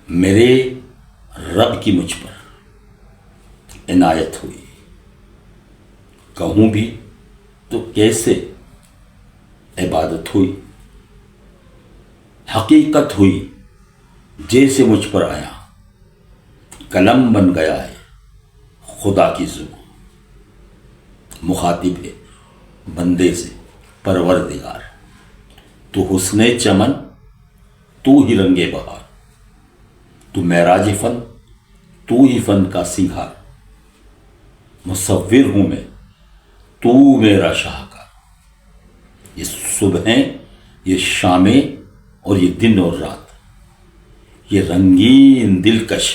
میرے رب کی مجھ پر عنایت ہوئی، کہوں بھی تو کیسے عبادت ہوئی، حقیقت ہوئی جیسے مجھ پر آیا، قلم بن گیا ہے خدا کی زبان، مخاطب ہے بندے سے پروردگار، تو حسن چمن تو ہی رنگ بہار، تو معراج فن تو ہی فن کا سنگھار، مصور ہوں میں تو میرا شاہکار، یہ صبحیں یہ شامیں اور یہ دن اور رات، یہ رنگین دلکش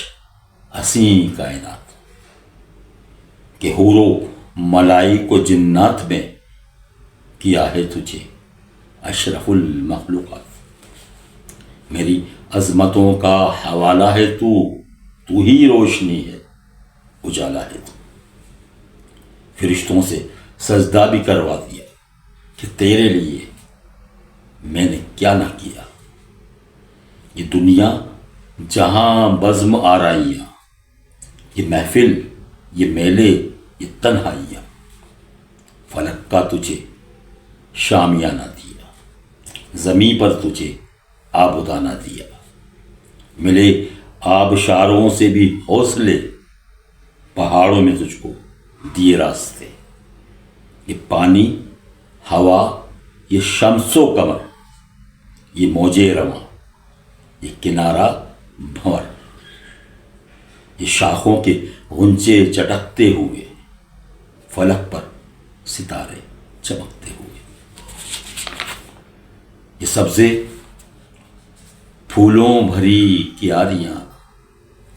حسین کائنات، کہ حور و ملائک و جنات میں کیا ہے تجھے اشرف المخلوقات، میری عظمتوں کا حوالہ ہے تو ہی روشنی ہے اجالا ہے تو، فرشتوں سے سجدہ بھی کروا دیا کہ تیرے لیے میں نے کیا نہ کیا، یہ دنیا جہاں بزم آرائیاں، یہ محفل یہ میلے یہ تنہائیاں، فلک کا تجھے شامیانہ دیا، زمیں پر تجھے آبادانہ دیا، ملے آبشاروں سے بھی حوصلے، پہاڑوں میں تجھ کو دیے راستے، یہ پانی ہوا یہ شمس و قمر، یہ موجے رواں یہ کنارہ بھنور، یہ شاخوں کے غنچے چٹکتے ہوئے، فلک پر ستارے چمکتے ہوئے، یہ سبزے پھولوں بھری کیاریاں،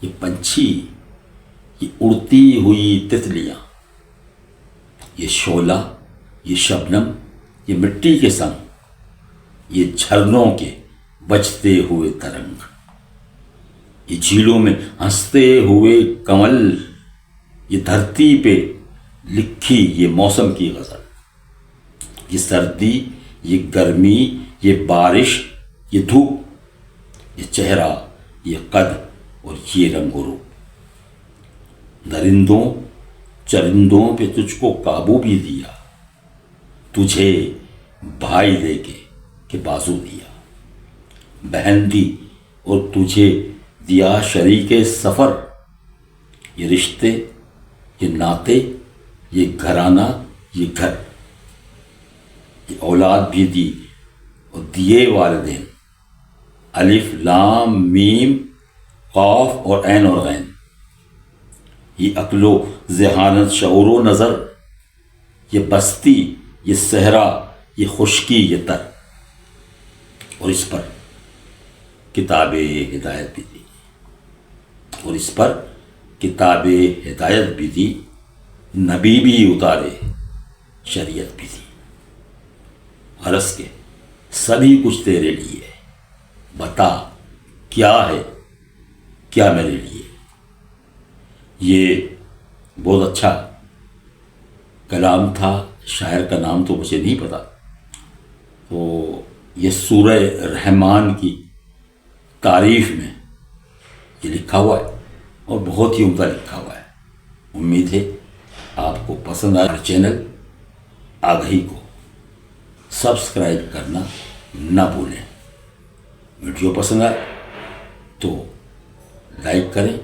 یہ پنچھی یہ اڑتی ہوئی تتلیاں، یہ شعلہ یہ شبنم یہ مٹی کے سنگ، یہ جھرنوں کے بجتے ہوئے ترنگ، یہ جھیلوں میں ہنستے ہوئے کمل، یہ دھرتی پہ لکھی یہ موسم کی غزل، یہ سردی یہ گرمی یہ بارش یہ دھوپ، یہ چہرہ یہ قد اور یہ رنگ و روپ، درندوں چرندوں پہ تجھ کو قابو بھی دیا، تجھے بھائی دے کے کہ بازو دیا، بہن دی اور تجھے دیا شریک سفر، یہ رشتے یہ ناطے یہ گھرانہ یہ گھر، یہ اولاد بھی دی اور دیے والدین، الف لام میم قاف اور عین اور غین، یہ عقل و ذہانت شعور و نظر، یہ بستی یہ صحرا یہ خشکی یہ تر، اور اس پر کتاب ہدایت بھی دی، اور اس پر کتاب ہدایت بھی دی، نبی بھی اتارے شریعت بھی دی، عرض کے سبھی کچھ تیرے لیے، بتا کیا ہے کیا میرے لیے، یہ بہت اچھا کلام تھا، شاعر کا نام تو مجھے نہیں پتا، تو یہ سورہ رحمان کی تعریف میں یہ لکھا ہوا ہے اور بہت ہی عمدہ لکھا ہوا ہے، امید ہے آپ کو پسند آئے، چینل آگہی کو سبسکرائب کرنا نہ بھولیں، ویڈیو پسند آئے تو لائک کریں،